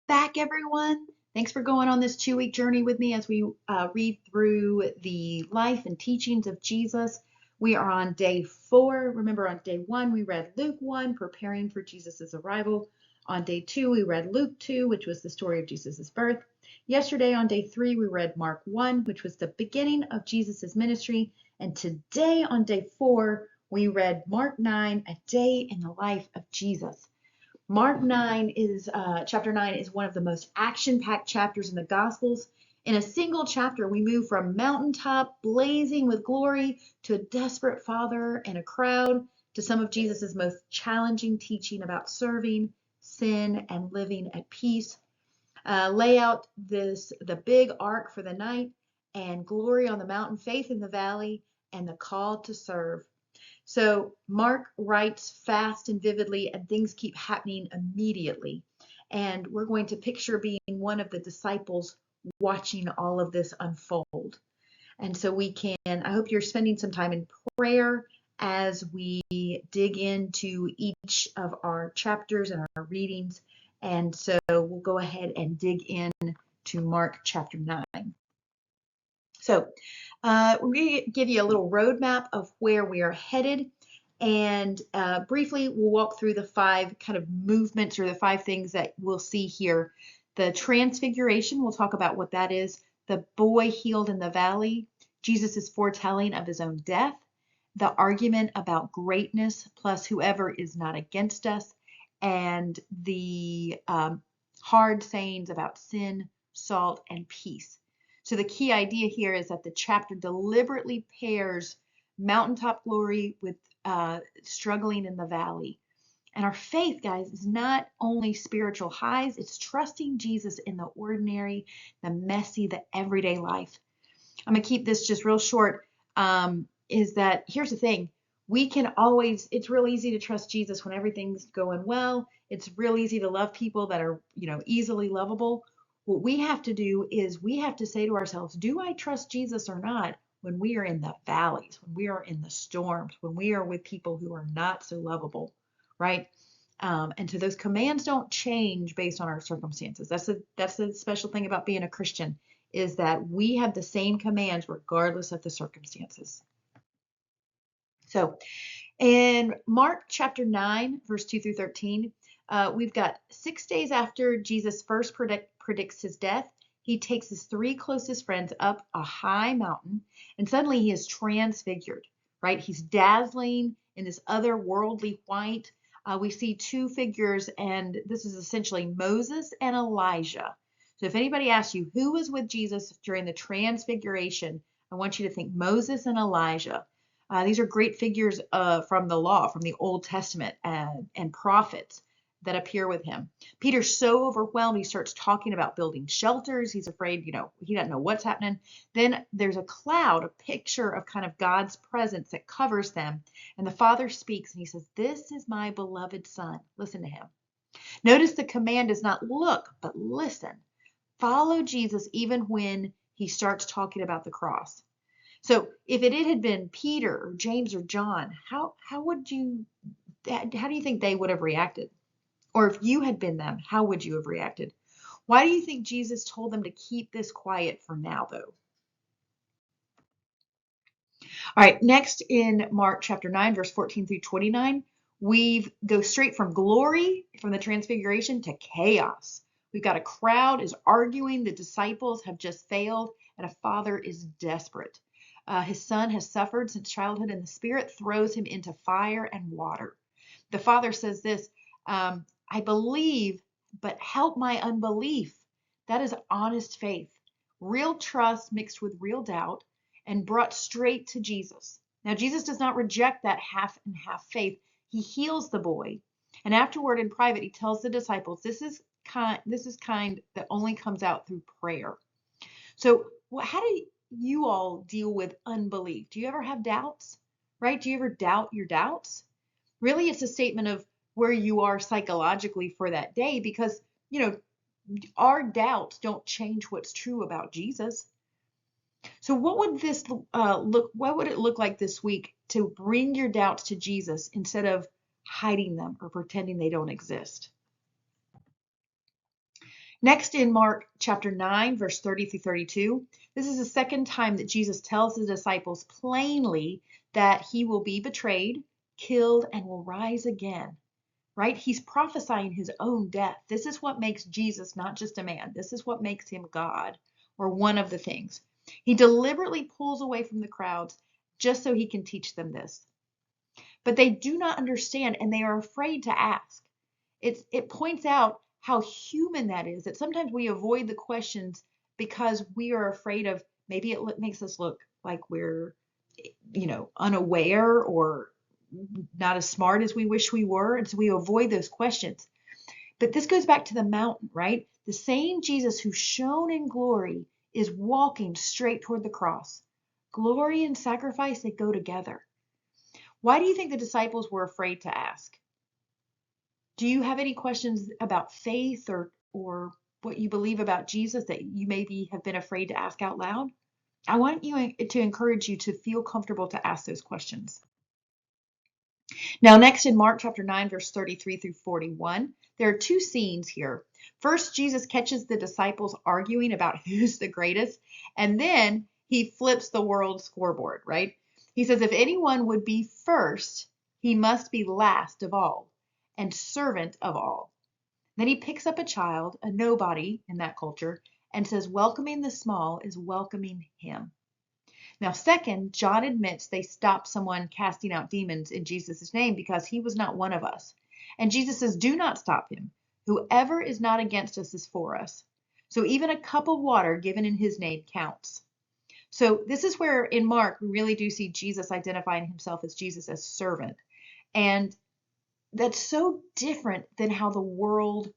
back, everyone. Thanks for going on this 2-week journey with me as we read through the life and teachings of Jesus. We are on day 4. Remember, on day 1, we read Luke 1, preparing for Jesus' arrival. On day 2, we read Luke 2, which was the story of Jesus' birth. Yesterday, on day 3, we read Mark 1, which was the beginning of Jesus' ministry. And today, on day 4, we read Mark 9, a day in the life of Jesus. Mark 9 is chapter 9 is one of the most action-packed chapters in the Gospels. In a single chapter, we move from mountaintop blazing with glory to a desperate father and a crowd to some of Jesus's most challenging teaching about serving, sin, and living at peace. Lay out the big arc for the night and glory on the mountain, faith in the valley, and the call to serve. So Mark writes fast and vividly, and things keep happening immediately. And we're going to picture being one of the disciples watching all of this unfold. And so I hope you're spending some time in prayer as we dig into each of our chapters and our readings. And so we'll go ahead and dig in to Mark chapter 9. So we're going to give you a little roadmap of where we are headed. And briefly, we'll walk through the 5 kind of movements, or the 5 things that we'll see here. The transfiguration, we'll talk about what that is. The boy healed in the valley, Jesus' foretelling of his own death, the argument about greatness plus whoever is not against us, and the hard sayings about sin, salt, and peace. So the key idea here is that the chapter deliberately pairs mountaintop glory with struggling in the valley. And our faith, guys, is not only spiritual highs, it's trusting Jesus in the ordinary, the messy, the everyday life. I'm going to keep this just real short. Is that here's the thing. It's real easy to trust Jesus when everything's going well. It's real easy to love people that are, easily lovable. What we have to do is we have to say to ourselves, do I trust Jesus or not when we are in the valleys, when we are in the storms, when we are with people who are not so lovable, right? And so those commands don't change based on our circumstances. That's the special thing about being a Christian, is that we have the same commands regardless of the circumstances. So in Mark chapter 9, verse 2 through 13, we've got 6 days after Jesus first predicts his death. He takes his 3 closest friends up a high mountain, and suddenly he is transfigured, right? He's dazzling in this otherworldly white. We see 2 figures, and this is essentially Moses and Elijah. So if anybody asks you who was with Jesus during the transfiguration, I want you to think Moses and Elijah. These are great figures from the law, from the Old Testament, and prophets that appear with him. Peter's so overwhelmed, he starts talking about building shelters. He's afraid, he doesn't know what's happening. Then there's a cloud, a picture of kind of God's presence that covers them. And the Father speaks and he says, "This is my beloved Son." Listen to him. Notice the command is not look, but listen. Follow Jesus even when he starts talking about the cross. So if it had been Peter or James or John, how do you think they would have reacted? Or if you had been them, how would you have reacted? Why do you think Jesus told them to keep this quiet for now, though? All right, next in Mark chapter 9, verse 14 through 29, we go straight from glory, from the transfiguration, to chaos. We've got a crowd is arguing, the disciples have just failed, and a father is desperate. His son has suffered since childhood, and the Spirit throws him into fire and water. The father says this, "I believe, but help my unbelief." That is honest faith, real trust mixed with real doubt, and brought straight to Jesus. Now, Jesus does not reject that half and half faith. He heals the boy, and afterward in private, he tells the disciples, this is kind that only comes out through prayer. So how do you all deal with unbelief? Do you ever have doubts, right? Do you ever doubt your doubts? Really, it's a statement of where you are psychologically for that day, because, our doubts don't change what's true about Jesus. So what would it look like this week to bring your doubts to Jesus instead of hiding them or pretending they don't exist? Next, in Mark chapter 9, verse 30 through 32, this is the second time that Jesus tells the disciples plainly that he will be betrayed, killed, and will rise again, right? He's prophesying his own death. This is what makes Jesus not just a man. This is what makes him God, or one of the things. He deliberately pulls away from the crowds just so he can teach them this. But they do not understand and they are afraid to ask. It points out how human that is, that sometimes we avoid the questions because we are afraid of maybe it makes us look like we're, unaware or not as smart as we wish we were. And so we avoid those questions. But this goes back to the mountain, right? The same Jesus who shone in glory is walking straight toward the cross. Glory and sacrifice, they go together. Why do you think the disciples were afraid to ask? Do you have any questions about faith or what you believe about Jesus that you maybe have been afraid to ask out loud? I want you to encourage you to feel comfortable to ask those questions. Now, next in Mark chapter 9, verse 33 through 41, there are two scenes here. First, Jesus catches the disciples arguing about who's the greatest, and then he flips the world scoreboard, right? He says, if anyone would be first, he must be last of all and servant of all. Then he picks up a child, a nobody in that culture, and says, welcoming the small is welcoming him. Now, second, John admits they stopped someone casting out demons in Jesus' name because he was not one of us. And Jesus says, do not stop him. Whoever is not against us is for us. So even a cup of water given in his name counts. So this is where in Mark, we really do see Jesus identifying himself as Jesus as servant. And that's so different than how the world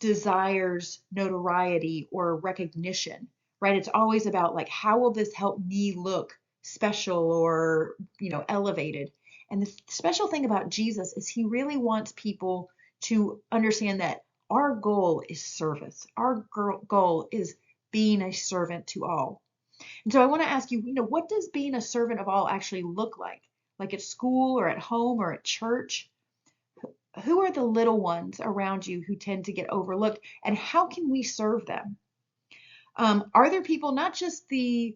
desires notoriety or recognition, right? It's always about like, how will this help me look special or, elevated? And the special thing about Jesus is he really wants people to understand that our goal is service. Our goal is being a servant to all. And so I want to ask you, what does being a servant of all actually look like? Like at school or at home or at church? Who are the little ones around you who tend to get overlooked, and how can we serve them? Are there people, not just the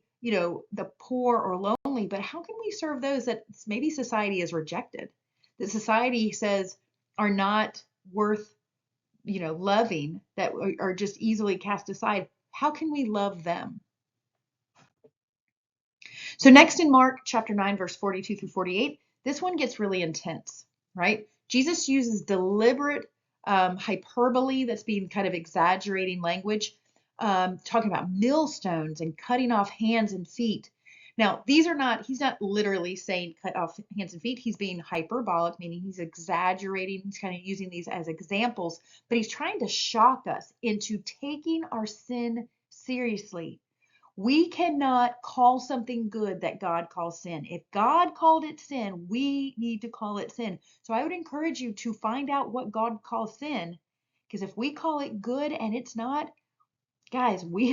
poor or lonely, but how can we serve those that maybe society has rejected, that society says are not worth, loving, that are just easily cast aside? How can we love them? So next in Mark chapter 9, verse 42 through 48, this one gets really intense, right? Jesus uses deliberate hyperbole that's being kind of exaggerating language, talking about millstones and cutting off hands and feet. Now, he's not literally saying cut off hands and feet. He's being hyperbolic, meaning he's exaggerating. He's kind of using these as examples, but he's trying to shock us into taking our sin seriously. We cannot call something good that God calls sin. If God called it sin, we need to call it sin. So I would encourage you to find out what God calls sin, because if we call it good and it's not, guys, we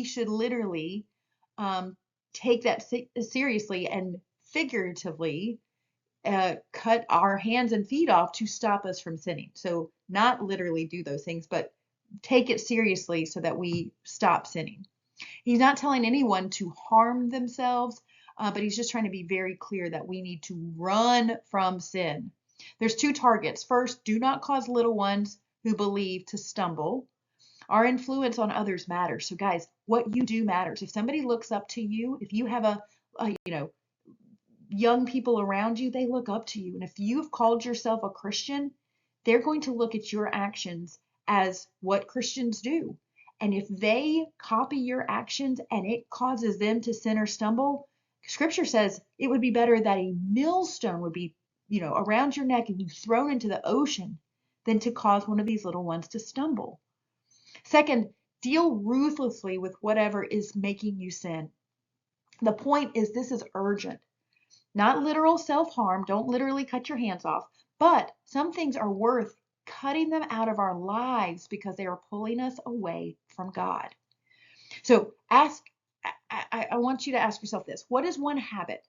should literally take that seriously and figuratively cut our hands and feet off to stop us from sinning. So not literally do those things, but take it seriously so that we stop sinning. He's not telling anyone to harm themselves, but he's just trying to be very clear that we need to run from sin. There's two targets. First, do not cause little ones who believe to stumble. Our influence on others matters. So guys, what you do matters. If somebody looks up to you, if you have a young people around you, they look up to you. And if you've called yourself a Christian, they're going to look at your actions as what Christians do. And if they copy your actions and it causes them to sin or stumble, Scripture says it would be better that a millstone would be, around your neck and you thrown into the ocean than to cause one of these little ones to stumble. Second, deal ruthlessly with whatever is making you sin. The point is, this is urgent. Not literal self-harm. Don't literally cut your hands off. But some things are worth cutting them out of our lives because they are pulling us away from God. So I want you to ask yourself this. What is one habit,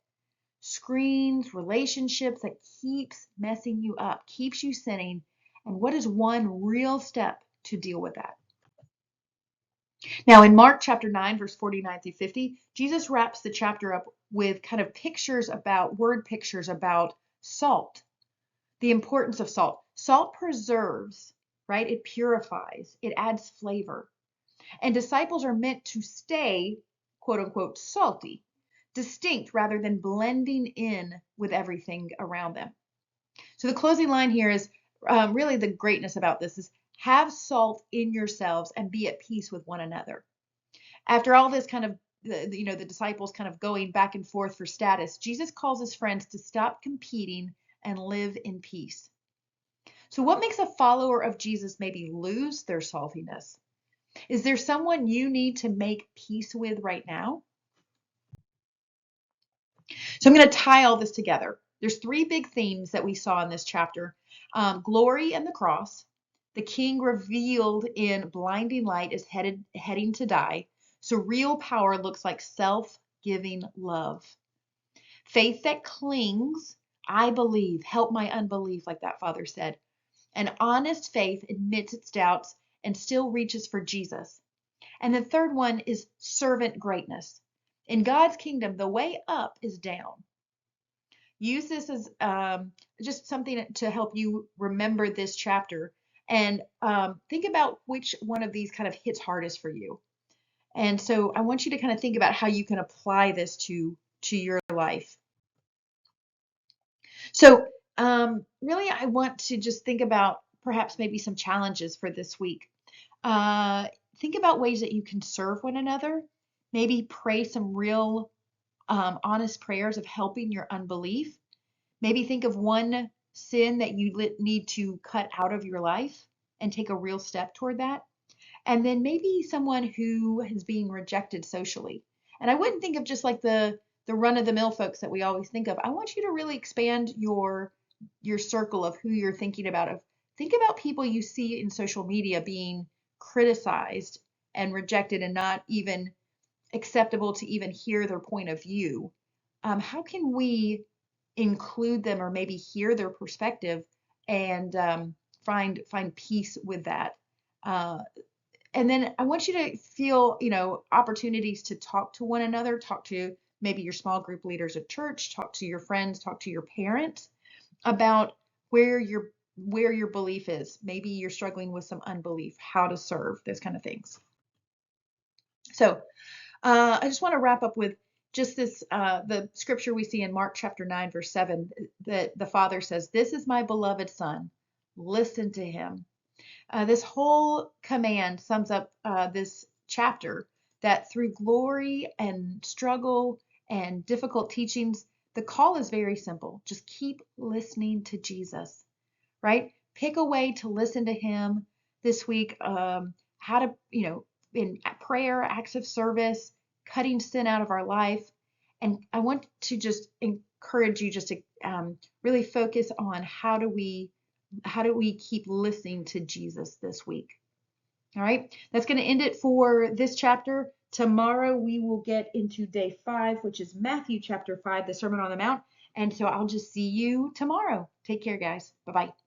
screens, relationships that keeps messing you up, keeps you sinning, And what is one real step to deal with that? Now, in Mark chapter 9, verse 49 through 50, Jesus wraps the chapter up with kind of word pictures about salt, the importance of salt. Salt preserves, right? It purifies, it adds flavor. And disciples are meant to stay, quote unquote, salty, distinct rather than blending in with everything around them. So the closing line here is really the greatness about this is have salt in yourselves and be at peace with one another. After all this kind of, the disciples kind of going back and forth for status, Jesus calls his friends to stop competing and live in peace. So what makes a follower of Jesus maybe lose their saltiness? Is there someone you need to make peace with right now? So I'm going to tie all this together. There's three big themes that we saw in this chapter. Glory and the cross. The king revealed in blinding light is heading to die. So real power looks like self-giving love. Faith that clings, I believe, help my unbelief, like that father said. An honest faith admits its doubts and still reaches for Jesus. And the third one is servant greatness. In God's kingdom, the way up is down. Use this as just something to help you remember this chapter and think about which one of these kind of hits hardest for you. And so I want you to kind of think about how you can apply this to your life. So really, I want to just think about perhaps maybe some challenges for this week. Think about ways that you can serve one another. Maybe pray some real honest prayers of helping your unbelief. Maybe think of one sin that you need to cut out of your life and take a real step toward that. And then maybe someone who is being rejected socially. And I wouldn't think of just like the run-of-the-mill folks that we always think of. I want you to really expand your circle of who you're thinking about. Think about people you see in social media being criticized and rejected and not even acceptable to even hear their point of view. How can we include them or maybe hear their perspective and find peace with that? And then I want you to feel, opportunities to talk to one another, talk to maybe your small group leaders at church, talk to your friends, talk to your parents about where your belief is. Maybe you're struggling with some unbelief, how to serve, those kind of things. So I just want to wrap up with just this, the scripture we see in Mark chapter 9, verse 7, that the Father says, "This is my beloved Son. Listen to him." This whole command sums up this chapter, that through glory and struggle and difficult teachings, the call is very simple. Just keep listening to Jesus, right? Pick a way to listen to him this week. How to, in prayer, acts of service, cutting sin out of our life. And I want to just encourage you just to really focus on how do we keep listening to Jesus this week. All right, that's going to end it for this chapter. Tomorrow we will get into day 5, which is Matthew chapter 5, the Sermon on the Mount. And so I'll just see you tomorrow. Take care, guys. Bye-bye.